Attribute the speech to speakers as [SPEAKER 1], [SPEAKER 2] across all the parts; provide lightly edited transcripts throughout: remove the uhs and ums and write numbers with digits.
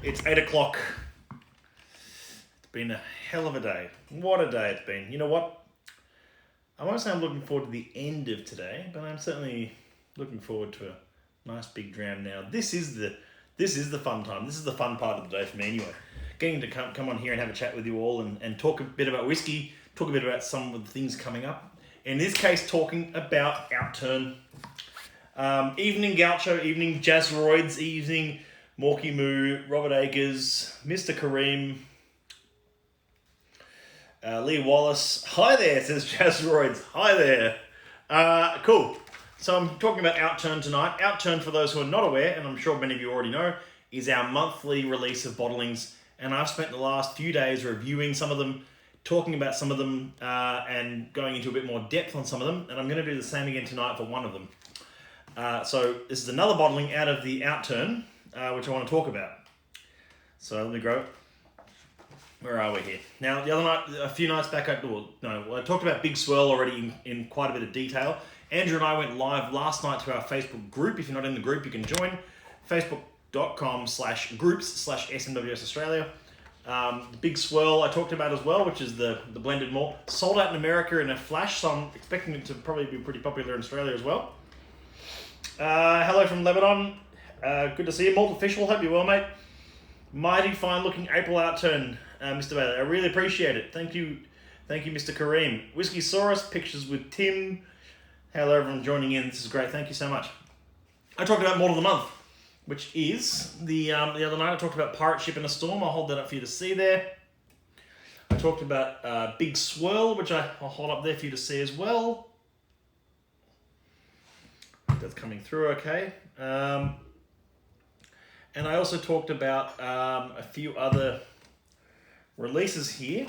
[SPEAKER 1] It's 8 o'clock. It's been a hell of a day. What a day it's been. You know what? I won't say I'm looking forward to the end of today, but I'm certainly looking forward to a nice big dram now. This is the fun time. This is the fun part of the day for me anyway. Getting to come on here and have a chat with you all and talk a bit about whiskey, talk a bit about some of the things coming up. In this case, talking about Outturn. Evening Gaucho, evening Jazzroids, evening Morky Moo, Robert Akers, Mr. Kareem, Lee Wallace. Hi there, says Jazzroids. Hi there. Cool. So I'm talking about Outturn tonight. Outturn, for those who are not aware, and I'm sure many of you already know, is our monthly release of bottlings. And I've spent the last few days reviewing some of them, talking about some of them, and going into a bit more depth on some of them. And I'm going to do the same again tonight for one of them. So this is another bottling out of the Outturn, which I want to talk about. So let me grab it. Where are we here? Now, the other night, a few nights back, I talked about Big Swirl already in quite a bit of detail. Andrew and I went live last night to our Facebook group. If you're not in the group, you can join. Facebook.com/groups/SMWS Australia. Big Swirl I talked about as well, which is the blended malt. Sold out in America in a flash, so I'm expecting it to probably be pretty popular in Australia as well. Hello from Lebanon. Good to see you. Malt Official, hope you're well, mate. Mighty fine looking April Outturn, Mr. Bailey. I really appreciate it. Thank you, Mr. Kareem. Whiskey Saurus, pictures with Tim. Hello, everyone joining in. This is great. Thank you so much. I talked about Malt of the Month, which is the other night I talked about Pirate Ship in a Storm. I'll hold that up for you to see there. I talked about Big Swirl, which I'll hold up there for you to see as well. That's coming through okay. And I also talked about a few other releases here,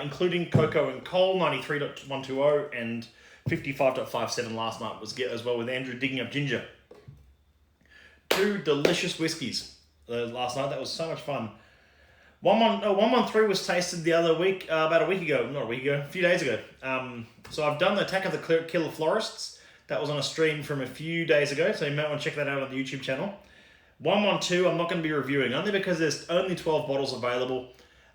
[SPEAKER 1] including Cocoa and Coal 93.120 and 55.57 last night was as well with Andrew digging up ginger. Two delicious whiskies last night. That was so much fun. 113 was tasted the other week, about a few days ago. So I've done the Attack of the Killer Florists. That was on a stream from a few days ago, so you might want to check that out on the YouTube channel. 112 I'm not going to be reviewing, only because there's only 12 bottles available,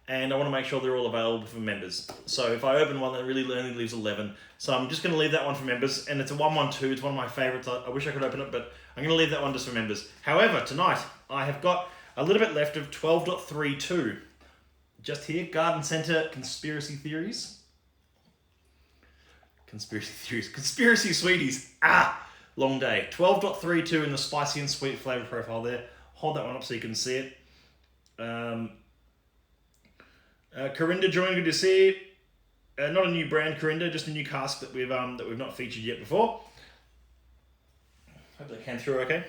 [SPEAKER 1] and I want to make sure they're all available for members. So if I open one, that really only leaves 11. So I'm just going to leave that one for members, and it's a 112. It's one of my favourites. I wish I could open it, but I'm going to leave that one just for members. However, tonight, I have got a little bit left of 12.32. Just here, Garden Centre Conspiracy Theories. Conspiracy Sweeties. Long day. 12.32 in the spicy and sweet flavour profile there. Hold that one up so you can see it. Corinda joined, good to see you. Not a new brand, Corinda, just a new cask that we've not featured yet before. Hope that came through okay.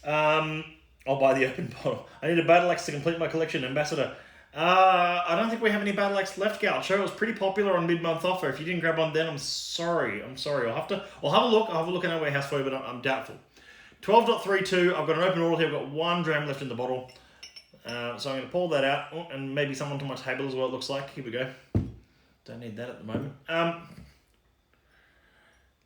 [SPEAKER 1] I'll buy the open bottle. I need a Battle Axe to complete my collection, Ambassador. I don't think we have any Battle Axe left, Gaucho. It was pretty popular on mid-month offer. If you didn't grab one then, I'm sorry. I'll have a look. I'll have a look in our warehouse for you, but I'm doubtful. 12.32. I've got an open order here. I've got one dram left in the bottle. So I'm going to pull that out. And maybe someone to my table as well, it looks like. Here we go. Don't need that at the moment.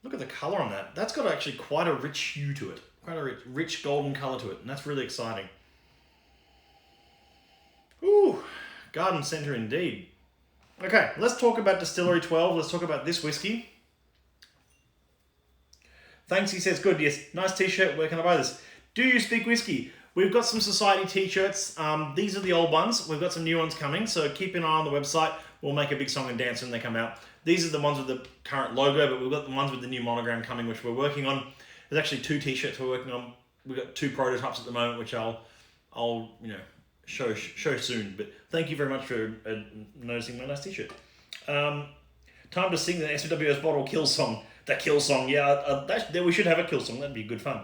[SPEAKER 1] Look at the colour on that. That's got actually quite a rich hue to it. Quite a rich golden colour to it. And that's really exciting. Ooh, Garden Centre indeed. Okay, let's talk about Distillery 12. Let's talk about this whiskey. Thanks, he says, good, yes. Nice t-shirt, where can I buy this? Do you speak whiskey? We've got some Society t-shirts. These are the old ones. We've got some new ones coming, so keep an eye on the website. We'll make a big song and dance when they come out. These are the ones with the current logo, but we've got the ones with the new monogram coming, which we're working on. There's actually two t-shirts we're working on. We've got two prototypes at the moment, which I'll show soon. But thank you very much for noticing my nice t-shirt. Time to sing the SWS bottle kill song. The kill song, yeah. We should have a kill song. That'd be good fun.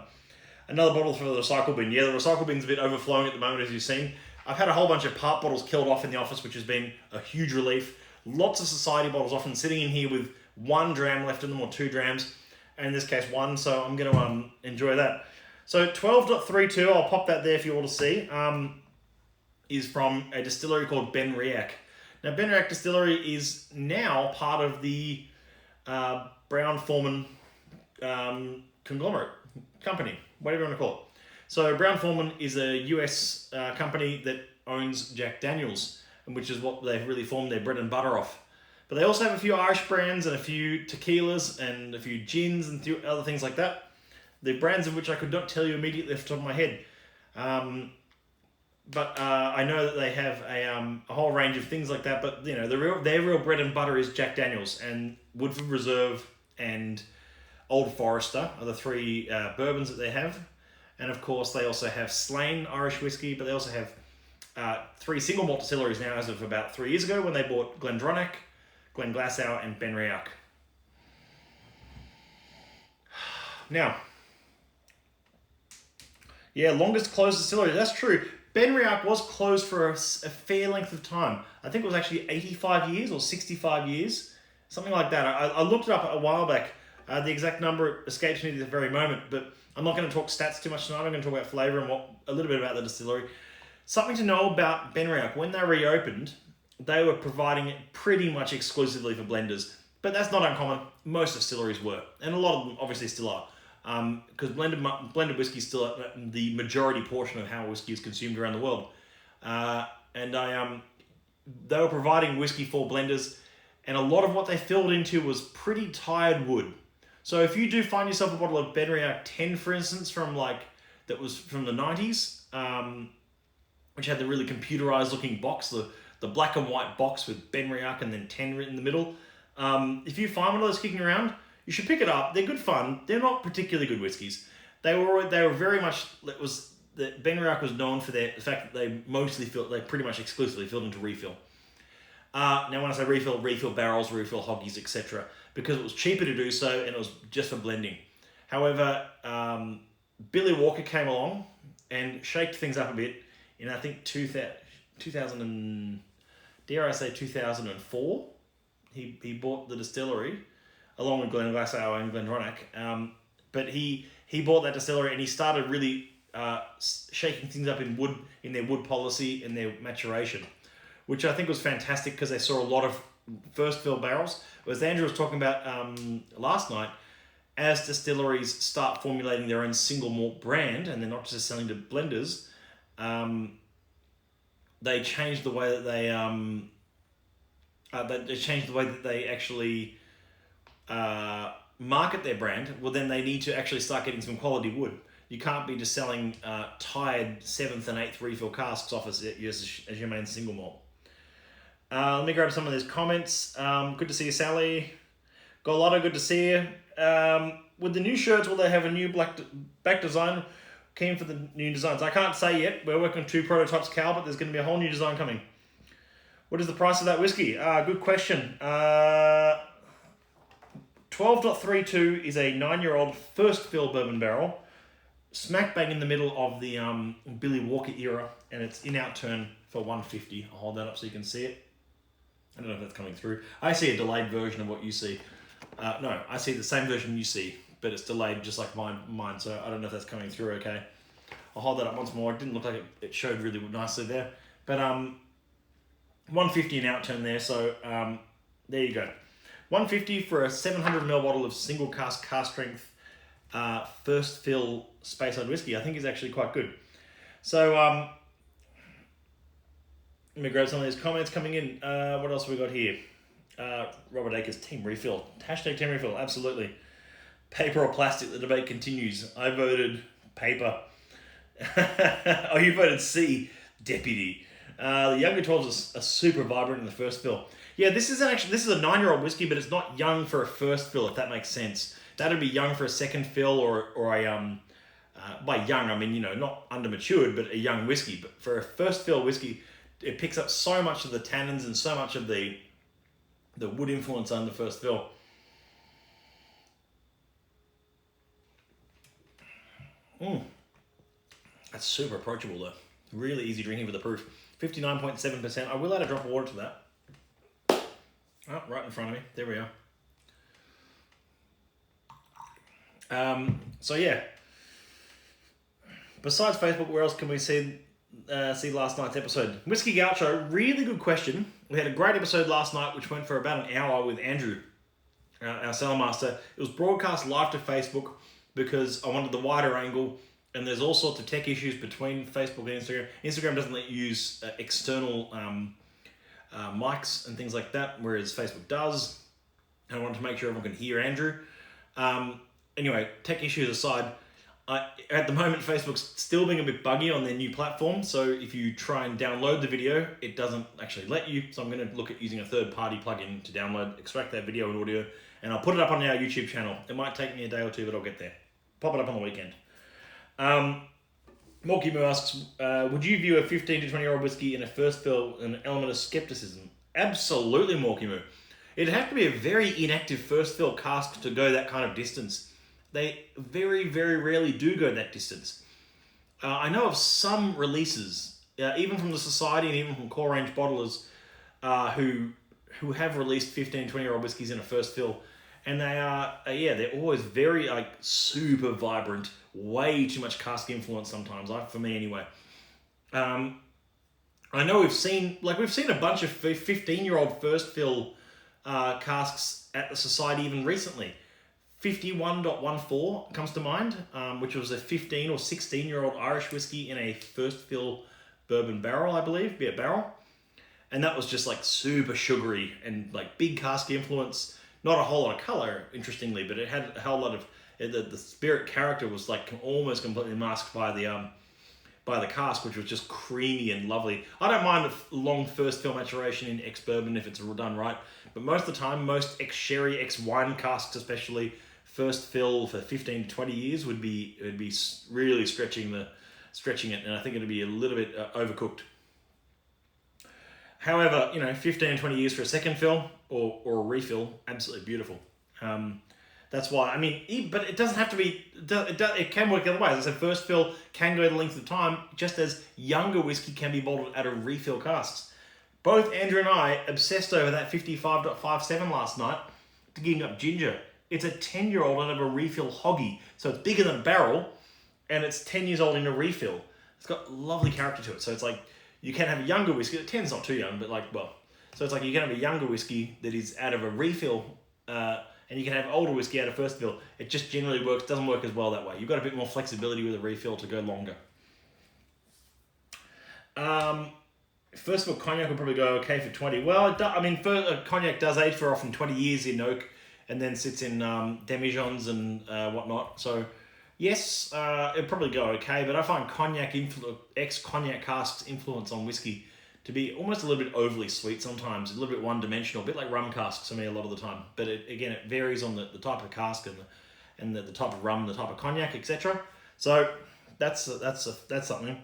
[SPEAKER 1] Another bottle for the recycle bin. Yeah, the recycle bin's a bit overflowing at the moment, as you've seen. I've had a whole bunch of part bottles killed off in the office, which has been a huge relief. Lots of Society bottles often sitting in here with one dram left in them, or 2 drams. And in this case, 1. So I'm going to enjoy that. So 12.32, I'll pop that there for you all to see. Is from a distillery called Ben Riach. Now, Ben Riach Distillery is now part of the Brown-Forman conglomerate company, whatever you want to call it. So Brown-Forman is a US company that owns Jack Daniels, and which is what they've really formed their bread and butter off. But they also have a few Irish brands and a few tequilas and a few gins and other things like that. The brands of which I could not tell you immediately off the top of my head. But I know that they have a whole range of things like that. But their real bread and butter is Jack Daniels, and Woodford Reserve and Old Forester are the three bourbons that they have. And of course, they also have Slane Irish whiskey, but they also have 3 single malt distilleries now as of about 3 years ago when they bought Glendronach, Glenglassaugh, and Benriach. Now, yeah, longest closed distillery. That's true. Benriach was closed for a fair length of time. I think it was actually 85 years or 65 years, something like that. I looked it up a while back. The exact number escapes me at the very moment, but I'm not going to talk stats too much tonight. I'm going to talk about flavour and a little bit about the distillery. Something to know about Benriach, when they reopened, they were providing it pretty much exclusively for blenders. But that's not uncommon. Most distilleries were, and a lot of them obviously still are. Because blended whiskey is still the majority portion of how whiskey is consumed around the world. They were providing whiskey for blenders, and a lot of what they filled into was pretty tired wood. So if you do find yourself a bottle of Benriach 10, for instance, that was from the 90s, which had the really computerized looking box, the black and white box with Benriach and then 10 written in the middle. If you find one of those kicking around, you should pick it up. They're good fun. They're not particularly good whiskies. They were very much, Benriach was known for the fact that they pretty much exclusively filled into refill. Now when I say refill barrels, refill hoggies, etc., because it was cheaper to do so and it was just for blending. However, Billy Walker came along and shaked things up a bit in, I think, 2004. He bought the distillery along with Glenglassaugh and Glendronach. But he bought that distillery and he started really shaking things up in their wood policy and their maturation, which I think was fantastic because they saw a lot of first fill barrels. As Andrew was talking about last night, as distilleries start formulating their own single malt brand and they're not just selling to blenders, they change the way that they actually market their brand. Well, then they need to actually start getting some quality wood. You can't be just selling tired 7th and 8th refill casks off as your main single malt. Let me grab some of these comments. Good to see you, Sally. Golotto, good to see you. With the new shirts, will they have a new back design? Keen for the new designs. I can't say yet. We're working on 2 prototypes, Cal, but there's going to be a whole new design coming. What is the price of that whiskey? Good question. 12.32 is a 9-year-old first fill bourbon barrel, smack bang in the middle of the Billy Walker era, and it's in out turn for $150. I'll hold that up so you can see it. I don't know if that's coming through. I see a delayed version of what you see. No, I see the same version you see, but it's delayed just like mine, so I don't know if that's coming through okay. I'll hold that up once more. It didn't look like it showed really nicely there. But $150 in out turn there, so there you go. $150 for a 700ml bottle of single cask strength first fill Speyside whiskey. I think is actually quite good. So let me grab some of these comments coming in. What else have we got here? Robert Akers, Team Refill. Hashtag Team Refill, absolutely. Paper or plastic, the debate continues. I voted paper. Oh, you voted C, deputy. The younger 12s are super vibrant in the first fill. Yeah, this is a 9-year-old whiskey, but it's not young for a first fill, if that makes sense. That'd be young for a second fill or a by young I mean not under matured, but a young whiskey. But for a first fill whiskey, it picks up so much of the tannins and so much of the wood influence on the first fill. That's super approachable though. Really easy drinking for the proof. 59.7%. I will add a drop of water to that. Oh, right in front of me. There we are. So yeah. Besides Facebook, where else can we see last night's episode? Whiskey Gaucho, really good question. We had a great episode last night, which went for about an hour with Andrew, our cellar master. It was broadcast live to Facebook because I wanted the wider angle and there's all sorts of tech issues between Facebook and Instagram. Instagram doesn't let you use external mics and things like that, whereas Facebook does. I wanted to make sure everyone can hear Andrew. Anyway, tech issues aside, at the moment, Facebook's still being a bit buggy on their new platform. So if you try and download the video, it doesn't actually let you. So I'm going to look at using a third-party plugin to download, extract that video and audio, and I'll put it up on our YouTube channel. It might take me a day or two, but I'll get there. Pop it up on the weekend. Morky Moo asks, would you view a 15 to 20-year-old whiskey in a first fill an element of skepticism? Absolutely, Morky Moo. It'd have to be a very inactive first fill cask to go that kind of distance. They very, very rarely do go that distance. I know of some releases, even from the Society and even from core range bottlers, who have released 15, 20-year-old whiskies in a first fill, and they are, they're always very super vibrant, way too much cask influence sometimes, for me anyway. I know we've seen a bunch of 15-year-old first fill casks at the Society even recently. 51.14 comes to mind, which was a 15 or 16-year-old Irish whiskey in a first fill bourbon barrel, I believe, barrel. And that was just super sugary and big cask influence. Not a whole lot of color, interestingly, but it had a whole lot of, the spirit character was almost completely masked by the cask, which was just creamy and lovely. I don't mind a long first fill maturation in ex-bourbon if it's done right, but most of the time, most ex-sherry, ex-wine casks especially, first fill for 15 to 20 years would be really stretching it, and I think it'd be a little bit overcooked. However, 15 20 years for a second fill or a refill, absolutely beautiful. That's why, but it doesn't have to be, it can work the other way. As I said, first fill can go the length of time, just as younger whiskey can be bottled out of refill casks. Both Andrew and I obsessed over that 55.57 last night, digging up ginger. It's a 10-year-old out of a refill hoggy, so it's bigger than a barrel, and it's 10 years old in a refill. It's got lovely character to it, so it's you can have a younger whiskey, 10's not too young, but so it's you can have a younger whiskey that is out of a refill, and you can have older whiskey out of first fill. It just generally doesn't work as well that way. You've got a bit more flexibility with a refill to go longer. First fill cognac will probably go okay for 20. Well, cognac does age for often 20 years in oak, and then sits in demijohns and whatnot. So, yes, it'll probably go okay, but I find ex-cognac casks' influence on whiskey to be almost a little bit overly sweet sometimes, a little bit one-dimensional, a bit like rum casks for me a lot of the time. But it varies on the type of cask and the type of rum, the type of cognac, etc. So that's something.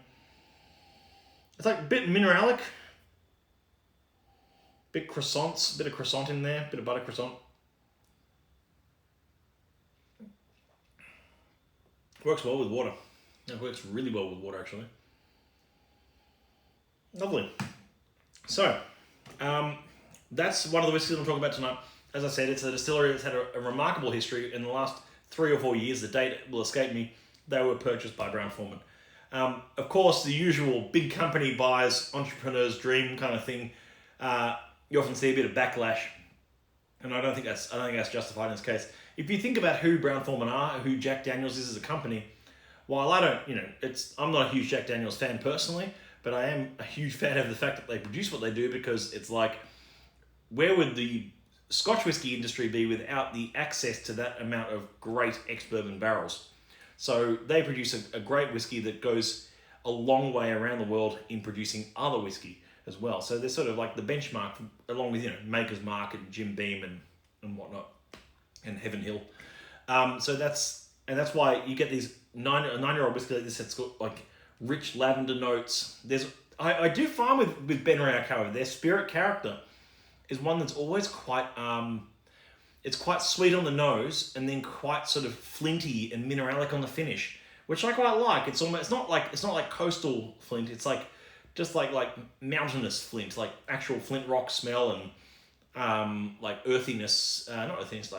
[SPEAKER 1] It's a bit mineralic, bit of croissant in there, bit of butter croissant. Works well with water. It works really well with water, actually. Lovely. So, that's one of the whiskeys I'm talking about tonight. As I said, it's a distillery that's had a remarkable history. In the last 3 or 4 years, the date will escape me, they were purchased by Brown-Forman. Of course, the usual big company buys, entrepreneur's dream kind of thing. You often see a bit of backlash, and I don't think that's justified in this case. If you think about who Brown-Forman are, who Jack Daniels is as a company, while I don't, I'm not a huge Jack Daniels fan personally, but I am a huge fan of the fact that they produce what they do, because it's where would the Scotch whisky industry be without the access to that amount of great ex-bourbon barrels? So they produce a great whiskey that goes a long way around the world in producing other whiskey as well. So they're sort of the benchmark, along with Maker's Mark and Jim Beam and whatnot, and Heaven Hill. So that's why you get these a 9-year-old whiskey like this that's got rich lavender notes. I do find with Ben Riach, however, their spirit character is one that's always quite it's quite sweet on the nose and then quite sort of flinty and mineralic on the finish, which I quite like. It's not like coastal flint. It's just like mountainous flint, like actual flint rock smell and earthiness. Not earthiness,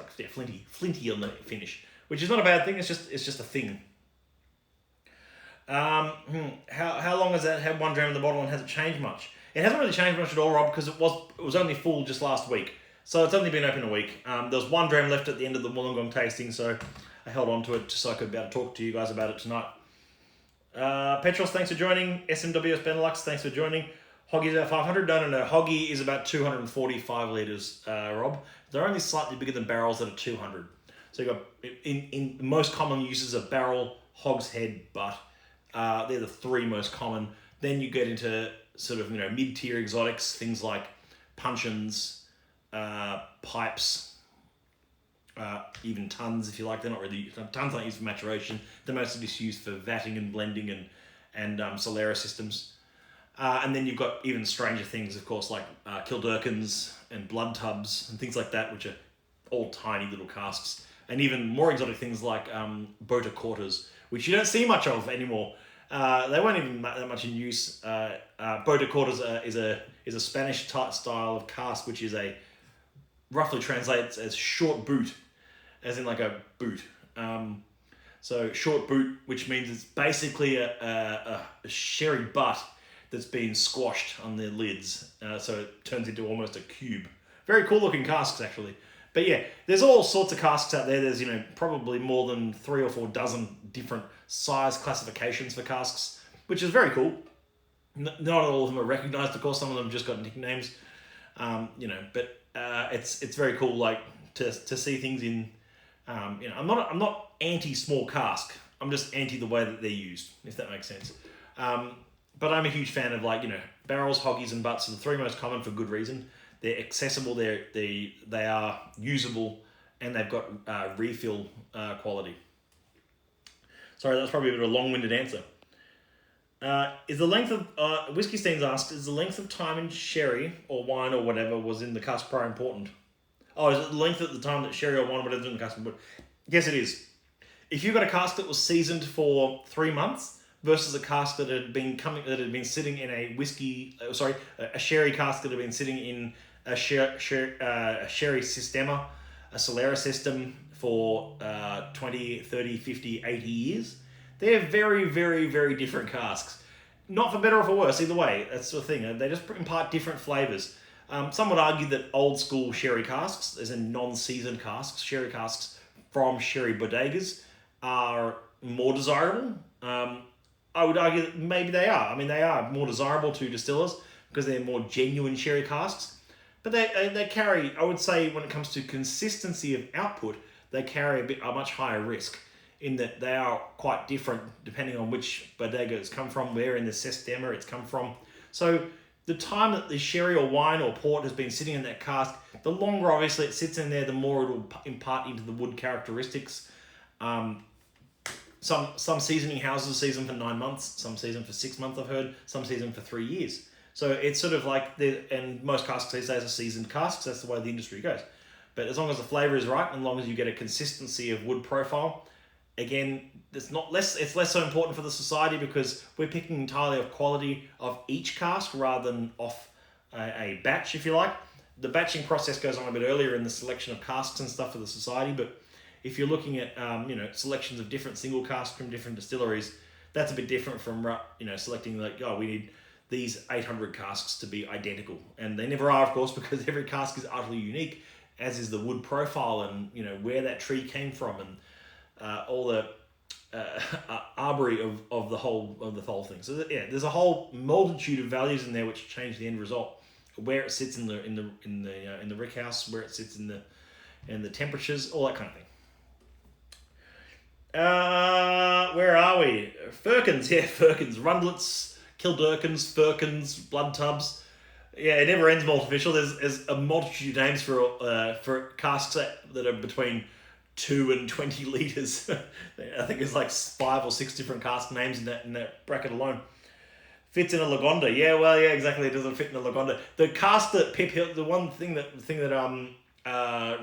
[SPEAKER 1] flinty on the finish, which is not a bad thing. It's just a thing. How long has that had 1 dram in the bottle, and has it changed much? It hasn't really changed much at all, Rob, because it was only full just last week. So it's only been open a week. There was 1 dram left at the end of the Wollongong tasting, so I held on to it just so I could be able to talk to you guys about it tonight. Petros, thanks for joining. SMWS Benelux, thanks for joining. Hoggie's about 500. No. Hoggie is about 245 litres, Rob. They're only slightly bigger than barrels that are 200. So you've got, in most common uses of barrel, hogshead, butt. They're the three most common. Then you get into sort of, mid-tier exotics, things like puncheons, pipes, even tons, if you like. They're not really, tons aren't used for maturation. They're mostly just used for vatting and blending and Solera systems. And then you've got even stranger things, of course, like Kildurkins and blood tubs and things like that, which are all tiny little casks. And even more exotic things like Bota Cortas, which you don't see much of anymore. They weren't even that much in use. Bota Cortas is a Spanish style of cask, which is roughly translates as short boot, as in like a boot. So short boot, which means it's basically a sherry butt that's been squashed on the lids, so it turns into almost a cube. Very cool looking casks, actually. But yeah, there's all sorts of casks out there. There's, probably more than 3 or 4 dozen different size classifications for casks, which is very cool. Not all of them are recognized, of course. Some of them just got nicknames, but it's very cool, like to see things in. I'm not anti small cask. I'm just anti the way that they're used, if that makes sense. But I'm a huge fan of barrels, hoggies, and butts are the three most common for good reason. They're accessible, they are usable, and they've got refill quality. Sorry, that's probably a bit of a long-winded answer. Is the length of Whiskey Steins asked, is the length of time in sherry or wine or whatever was in the cask prior important? Oh, is it the length at the time that sherry or wine whatever in the cask important? Yes, it is. If you've got a cask that was seasoned for 3 months versus a cask that had been sitting in a a sherry cask that had been sitting in a sherry systema, a Solera system for 20, 30, 50, 80 years, they're very, very, very different casks. Not for better or for worse, either way. That's the thing. They just impart different flavours. Some would argue that old school sherry casks, as in non-seasoned casks, sherry casks from sherry bodegas, are more desirable. I would argue that maybe they are. I mean, they are more desirable to distillers because they're more genuine sherry casks. But they carry, I would say, when it comes to consistency of output, they carry a much higher risk in that they are quite different depending on which bodega it's come from, where in the sistema it's come from. So the time that the sherry or wine or port has been sitting in that cask, the longer obviously it sits in there, the more it will impart into the wood characteristics. Some seasoning houses season for 9 months, some season for 6 months, I've heard, some season for 3 years. So it's sort of like, and most casks these days are seasoned casks, that's the way the industry goes. But as long as the flavour is right, and as long as you get a consistency of wood profile, again, it's less so important for the society because we're picking entirely off quality of each cask rather than off a batch, if you like. The batching process goes on a bit earlier in the selection of casks and stuff for the society, but if you're looking at selections of different single casks from different distilleries, that's a bit different from selecting we need these 800 casks to be identical, and they never are, of course, because every cask is utterly unique, as is the wood profile and where that tree came from and all the arbory of the whole thing. So there's a whole multitude of values in there which change the end result, where it sits in the rick house, where it sits in the temperatures, all that kind of thing. Where are we? Firkins, Rundlets, Kildurkins, Firkins, blood tubs. Yeah, it never ends multificial. There's a multitude of names for casks that are between 2 and 20 litres. I think there's like 5 or 6 different cask names in that bracket alone. Fits in a Lagonda. Yeah, well, yeah, exactly. It doesn't fit in a Lagonda. The cask that Pip Hill, the thing that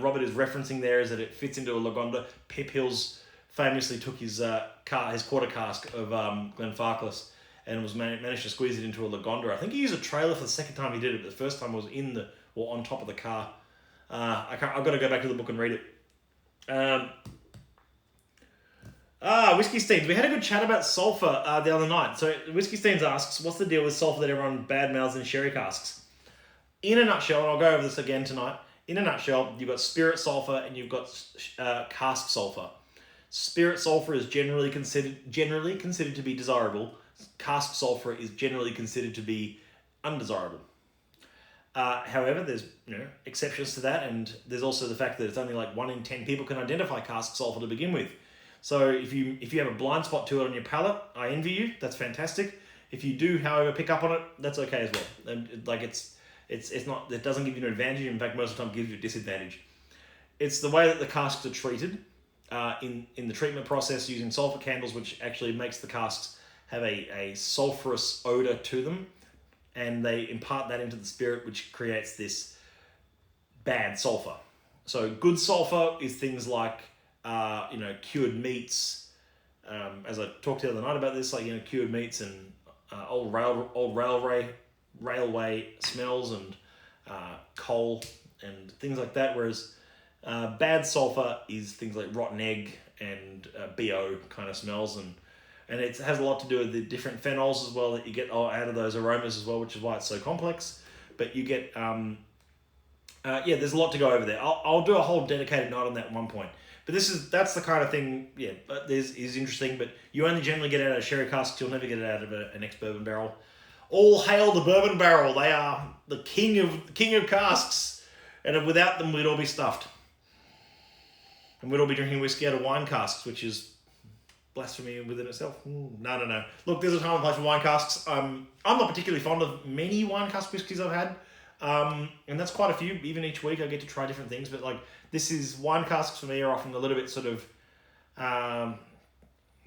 [SPEAKER 1] Robert is referencing there is that it fits into a Lagonda. Pip Hills famously took his quarter cask of Glenfarclas and managed to squeeze it into a Lagonda. I think he used a trailer for the second time he did it, but the first time was on top of the car. I've got to go back to the book and read it. Whiskey Steins. We had a good chat about sulfur the other night. So Whiskey Steins asks, what's the deal with sulfur that everyone badmouths in sherry casks? In a nutshell, and I'll go over this again tonight, in a nutshell, you've got spirit sulfur and you've got cask sulfur. Spirit sulfur is generally considered to be desirable. Cask sulfur is generally considered to be undesirable. However, there's exceptions to that, and there's also the fact that it's only like 1 in 10 people can identify cask sulfur to begin with. So if you have a blind spot to it on your palate, I envy you. That's fantastic. If you do, however, pick up on it, that's okay as well. And it's not, it doesn't give you an advantage. In fact, most of the time, it gives you a disadvantage. It's the way that the casks are treated in the treatment process using sulfur candles, which actually makes the casks have a sulfurous odor to them, and they impart that into the spirit, which creates this bad sulfur. So good sulfur is things like cured meats. As I talked the other night about this, like cured meats and old railway smells and coal and things like that. Whereas bad sulfur is things like rotten egg and BO kind of smells, and it has a lot to do with the different phenols as well that you get out of those aromas as well, which is why it's so complex. But you get there's a lot to go over there. I'll do a whole dedicated night on that at one point. But that's the kind of thing, is interesting, but you only generally get it out of sherry casks. You'll never get it out of an ex-bourbon barrel. All hail the bourbon barrel. They are the king of casks. And without them, we'd all be stuffed. And we'd all be drinking whiskey out of wine casks, which is blasphemy within itself. No. Look, there's a time and place for wine casks. I'm not particularly fond of many wine cask whiskies I've had. And that's quite a few. Even each week I get to try different things, but wine casks for me are often a little bit sort of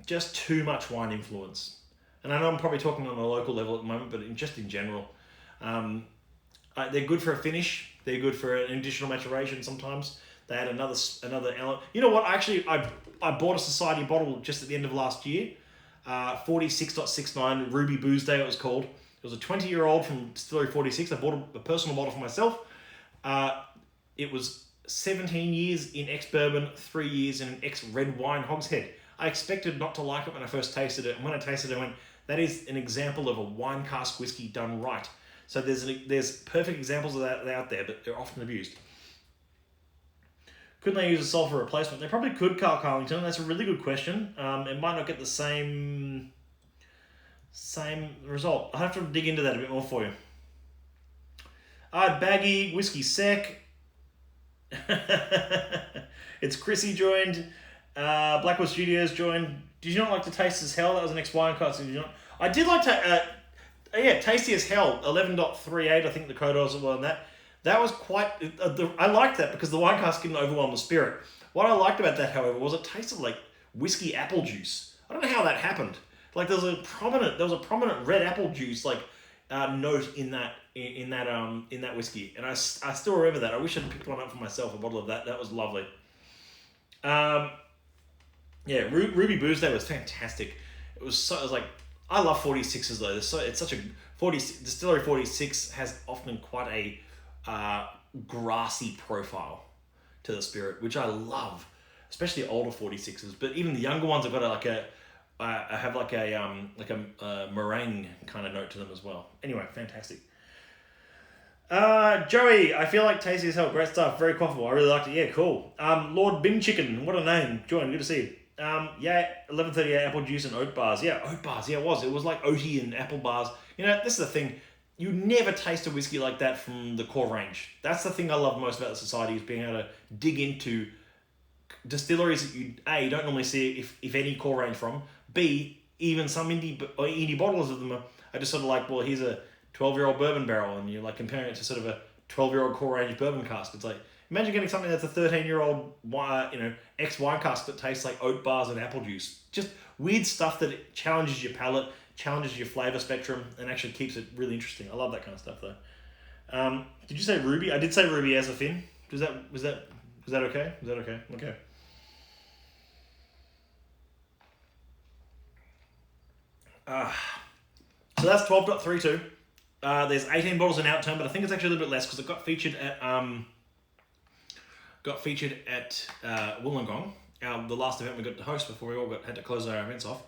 [SPEAKER 1] just too much wine influence. And I know I'm probably talking on a local level at the moment, but just in general, they're good for a finish. They're good for an additional maturation sometimes. They add another element. You know what? Actually, I bought a society bottle just at the end of last year. 46.69 Ruby Booze Day it was called. It was a 20-year-old from Distillery 46. I bought a personal bottle for myself. It was 17 years in ex-bourbon, 3 years in an ex-red wine hogshead. I expected not to like it when I first tasted it. And when I tasted it, I went, that is an example of a wine cask whiskey done right. So there's perfect examples of that out there, but they're often abused. Couldn't they use a sulfur replacement? They probably could, Carl Carlington. That's a really good question. It might not get the same result. I'll have to dig into that a bit more for you. Baggy Whiskey Sec. It's Chrissy joined. Blackwood Studios joined. Did you not like to Taste as Hell? That was an ex-wine cast. Did you not? I did like to... Tasty as Hell. 11.38, I think the code was on that. That was quite... I liked that because the wine cask didn't overwhelm the spirit. What I liked about that, however, was it tasted like whiskey apple juice. I don't know how that happened. Like there was a prominent red apple juice note in that whiskey, and I still remember that. I wish I'd picked one up for myself, a bottle of that. That was lovely. Ruby Booze Day was fantastic. It was like I love 46s though. It's such a Distillery 46 has often quite a grassy profile to the spirit, which I love, especially older 46s. But even the younger ones have got a meringue kind of note to them as well. Anyway, fantastic. Joey, I feel like tasty as hell. Great stuff. Very quaffable. I really liked it. Yeah, cool. Lord Bin Chicken. What a name. Join. Good to see you. 11:38 apple juice and oat bars. Yeah, oat bars. Yeah, it was. It was like oaty and apple bars. You know, this is the thing. You never taste a whiskey like that from the core range. That's the thing I love most about the society, is being able to dig into distilleries that you don't normally see, if any, core range from. B, even some indie bottlers of them are just sort of like, well, here's a 12-year-old bourbon barrel, and you're like comparing it to sort of a 12-year-old core range bourbon cask. It's like, imagine getting something that's a 13-year-old ex-wine cask that tastes like oat bars and apple juice. Just weird stuff that challenges your palate, challenges your flavour spectrum, and actually keeps it really interesting. I love that kind of stuff though. Did you say ruby? I did say ruby as a fin. Was that okay? Was that okay? Okay. So that's 12.32. There's 18 bottles in Outturn, but I think it's actually a little bit less because it got featured at Wollongong, the last event we got to host before we all had to close our events off,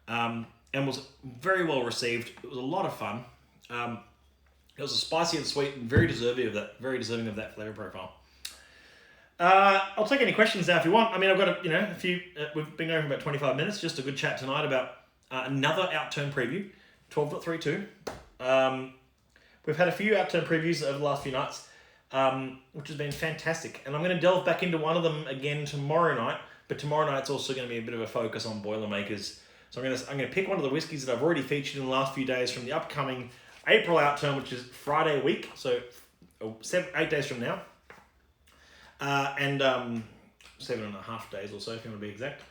[SPEAKER 1] and was very well received. It was a lot of fun. It was a spicy and sweet and very deserving of that flavor profile. I'll take any questions now if you want. I mean, I've got a few. We've been going for about 25 minutes. Just a good chat tonight about another outturn preview, 12.32. We've had a few outturn previews over the last few nights, which has been fantastic. And I'm going to delve back into one of them again tomorrow night. But tomorrow night's also going to be a bit of a focus on Boilermakers. So I'm going to pick one of the whiskies that I've already featured in the last few days from the upcoming April outturn, which is Friday week, so 8 days from now. And 7.5 days or so, if you want to be exact.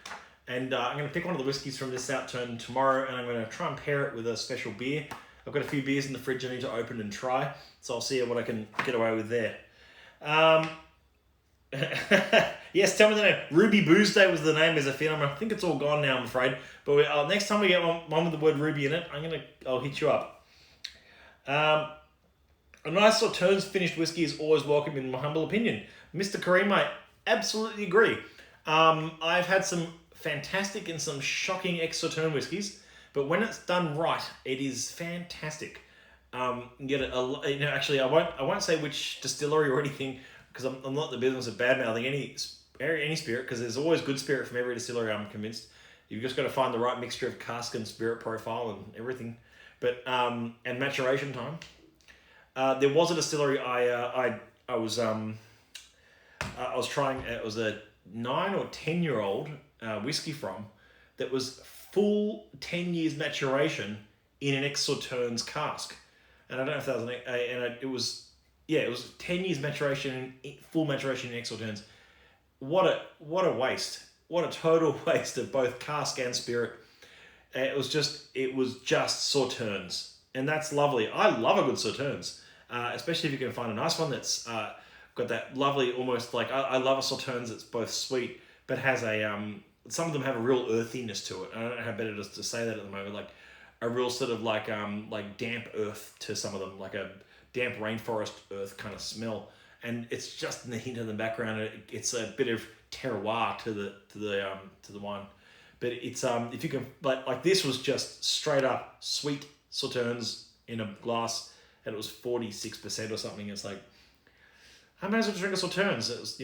[SPEAKER 1] And I'm going to pick one of the whiskies from this outturn tomorrow, and I'm going to try and pair it with a special beer. I've got a few beers in the fridge I need to open and try, so I'll see what I can get away with there. Yes, tell me the name. Ruby Booze Day was the name as a phenomenon. I think it's all gone now, I'm afraid. But next time we get one with the word Ruby in it, I'll hit you up. A nice Sauternes finished whiskey is always welcome in my humble opinion. Mr. Kareem, I absolutely agree. I've had some fantastic and some shocking ex-Sauternes whiskies, but when it's done right, it is fantastic. Actually, I won't say which distillery or anything, because I'm not in the business of bad-mouthing any spirit, because there's always good spirit from every distillery, I'm convinced. You've just got to find the right mixture of cask and spirit profile and everything, but and maturation time. There was a distillery I was trying. It was a 9 or 10-year-old whiskey from that was full 10 years maturation in an ex-Sauternes cask, and I don't know if that was it was 10 years maturation, full maturation in ex-Sauternes. What a waste! What a total waste of both cask and spirit. It was just Sauternes, and that's lovely. I love a good Sauternes, especially if you can find a nice one that's got that lovely, almost like I love a Sauternes that's both sweet but has a some of them have a real earthiness to it. I don't know how better to say that at the moment, like a real sort of like damp earth to some of them, like a damp rainforest earth kind of smell, and it's just in the hint of the background. It's a bit of terroir to the wine, but it's if you can like this was just straight up sweet Sauternes in a glass, and it was 46% or something. It's like, I may as well drink a Sauternes. It was,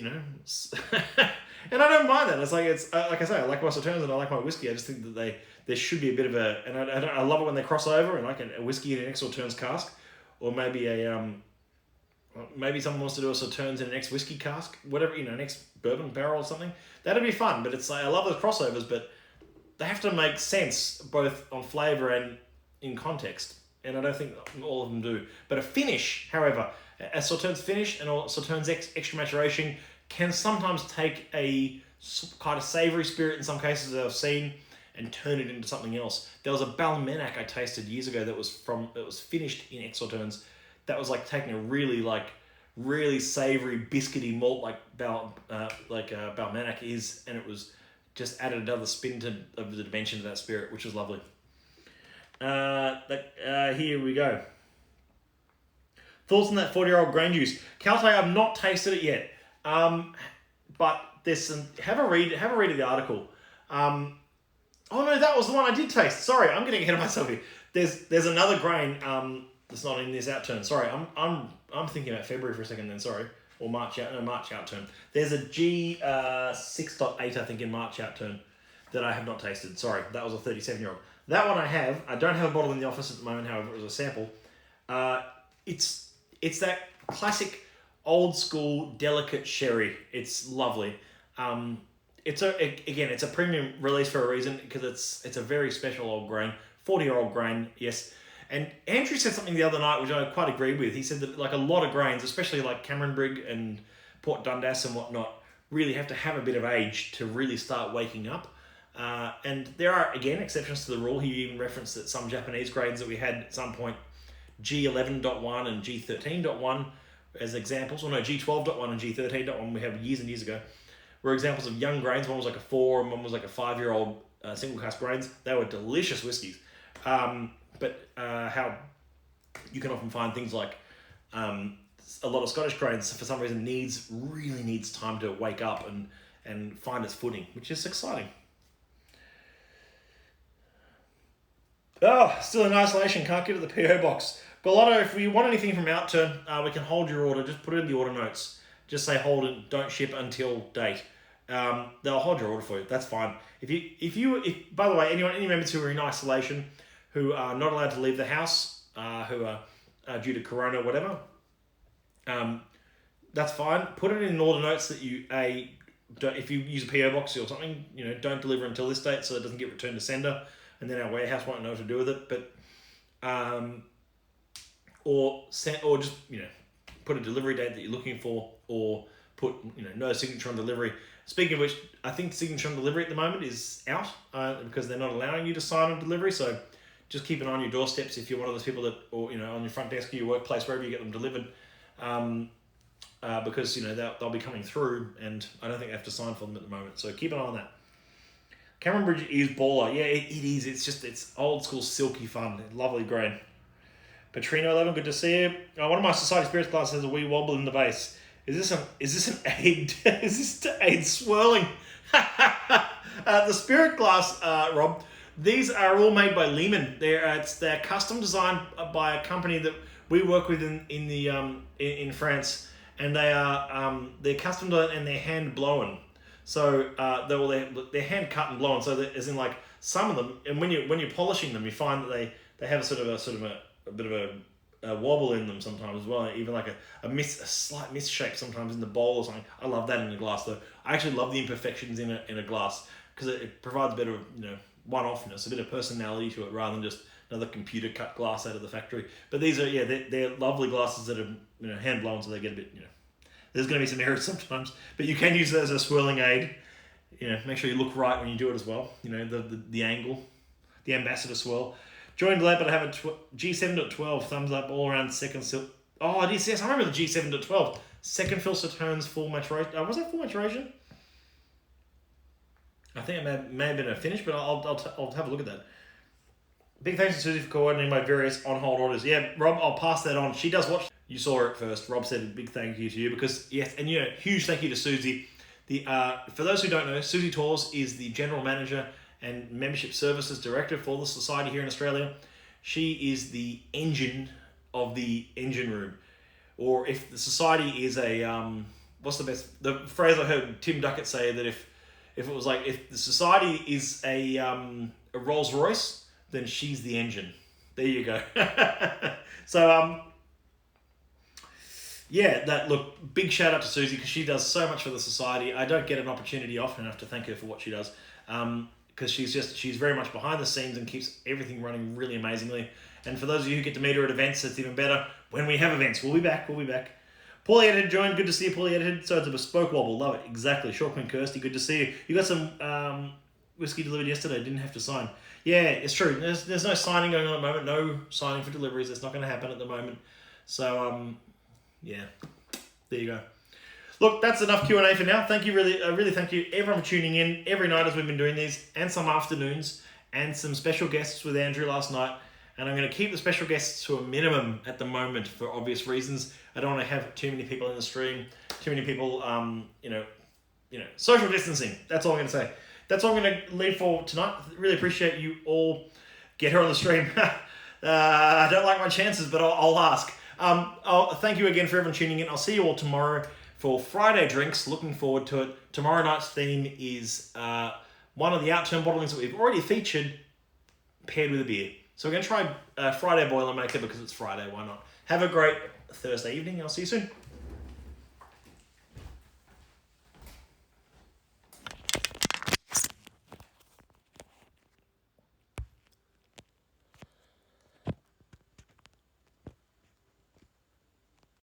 [SPEAKER 1] and I don't mind that. It's like like I say, I like my Sauternes and I like my whiskey. I just think that there should be a bit of a, and I love it when they cross over and like a whiskey in an ex-Sauternes cask, or maybe maybe someone wants to do a Sauternes in an ex-whiskey cask, whatever, an ex-bourbon barrel or something. That'd be fun. But it's like, I love those crossovers, but they have to make sense both on flavour and in context, and I don't think all of them do. But a finish, however, a Sauternes finish and a Sauternes extra maturation can sometimes take a kind of savoury spirit in some cases that I've seen and turn it into something else. There was a Balmenac I tasted years ago that was finished in ex-Sauternes. That was like taking a really savoury biscuity malt like Balmenac is, and it was just added another spin of the dimension to that spirit, which was lovely. Here we go. Thoughts on that 40-year-old grain juice? Calte, I've not tasted it yet. But there's some. Have a read of the article. Oh no, that was the one I did taste. Sorry, I'm getting ahead of myself here. There's another grain that's not in this outturn. Sorry, I'm thinking about February for a second. Then sorry, or March outturn. There's a G6.8 I think in March outturn that I have not tasted. Sorry, that was a 37-year-old. That one I have. I don't have a bottle in the office at the moment. However, it was a sample. It's that classic old school delicate sherry. It's lovely. It's a premium release for a reason, because it's a very special old grain, 40-year-old grain. Yes. And Andrew said something the other night which I quite agreed with. He said that like a lot of grains, especially like Cameron Brigg and Port Dundas and whatnot, really have to have a bit of age to really start waking up. And there are, again, exceptions to the rule. He even referenced that some Japanese grains that we had at some point, G11.1 and G13.1 as examples, or no, G12.1 and G13.1 we had years and years ago, were examples of young grains. One was like a 4 and one was like a 5-year-old single cask grains. They were delicious whiskies. But how you can often find things like a lot of Scottish grains for some reason really needs time to wake up and find its footing, which is exciting. Oh, still in isolation, can't get to the PO box. Galotto, if you want anything from Outturn, we can hold your order. Just put it in the order notes. just say hold it, don't ship until date. They'll hold your order for you. That's fine. If by the way, any members who are in isolation, who are not allowed to leave the house, who are due to corona or whatever, that's fine. Put it in order notes that if you use a PO box or something, don't deliver until this date so it doesn't get returned to sender, and then our warehouse won't know what to do with it. But or just put a delivery date that you're looking for, or put no signature on delivery. Speaking of which, I think signature on delivery at the moment is out because they're not allowing you to sign on delivery. So just keep an eye on your doorsteps if you're one of those people that, or on your front desk of your workplace, wherever you get them delivered, because they'll be coming through, and I don't think they have to sign for them at the moment. So keep an eye on that. Cameron Bridge is baller. Yeah, it is. It's old school silky fun. Lovely grain. Petrino 11, good to see you. One of my Society Spirits glasses has a wee wobble in the base. Is this an aid? Is this to aid swirling? The Spirit glass, Rob. These are all made by Lehman. They're custom designed by a company that we work with in France, and they're custom designed and they're hand blown. So they're hand cut and blown. So as in like some of them, and when you're polishing them, you find that they have a bit of a wobble in them sometimes as well, even like a slight misshape sometimes in the bowl or something. I love that in a glass though. I actually love the imperfections in a glass because it provides a bit of one-offness, a bit of personality to it rather than just another computer cut glass out of the factory. But these are they're lovely glasses that are hand blown, so they get a bit there's going to be some errors sometimes, but you can use it as a swirling aid. Make sure you look right when you do it as well. The angle, the ambassador swirl. Joined late, but I have a G7.12 thumbs up all around second. Oh, it is. Yes, I remember the G7.12 second fill Saturns full maturation. Was that full maturation? I think it may have been a finish, but I'll have a look at that. Big thanks to Susie for coordinating my various on hold orders. Yeah, Rob, I'll pass that on. She does watch. You saw it first. Rob said a big thank you to you because yes, and huge thank you to Susie. For those who don't know, Susie Torres is the general manager and membership services director for the society here in Australia. She is the engine of the engine room. Or if the society is what's the phrase I heard Tim Duckett say, that if it was like, if the society is a Rolls Royce, then she's the engine. There you go. So, big shout out to Susie because she does so much for the society. I don't get an opportunity often enough to thank her for what she does. Because she's very much behind the scenes and keeps everything running really amazingly. And for those of you who get to meet her at events, it's even better when we have events. We'll be back. Paulie Edited joined. Good to see you, Paulie Edited. So it's a bespoke wobble. Love it. Exactly. Shortman Kirsty, good to see you. You got some whiskey delivered yesterday. Didn't have to sign. Yeah, it's true. There's no signing going on at the moment. No signing for deliveries. That's not going to happen at the moment. So, there you go. Look, that's enough Q&A for now. Thank you, really thank you everyone for tuning in every night as we've been doing these, and some afternoons, and some special guests with Andrew last night. And I'm going to keep the special guests to a minimum at the moment for obvious reasons. I don't want to have too many people in the stream, too many people, social distancing. That's all I'm going to say. That's all I'm going to leave for tonight. Really appreciate you all. Get her on the stream. I don't like my chances, but I'll ask. Thank you again for everyone tuning in. I'll see you all tomorrow for Friday drinks. Looking forward to it. Tomorrow night's theme is one of the out-term bottlings that we've already featured, paired with a beer. So we're going to try Friday Boilermaker because it's Friday. Why not? Have a great Thursday evening. I'll see you soon.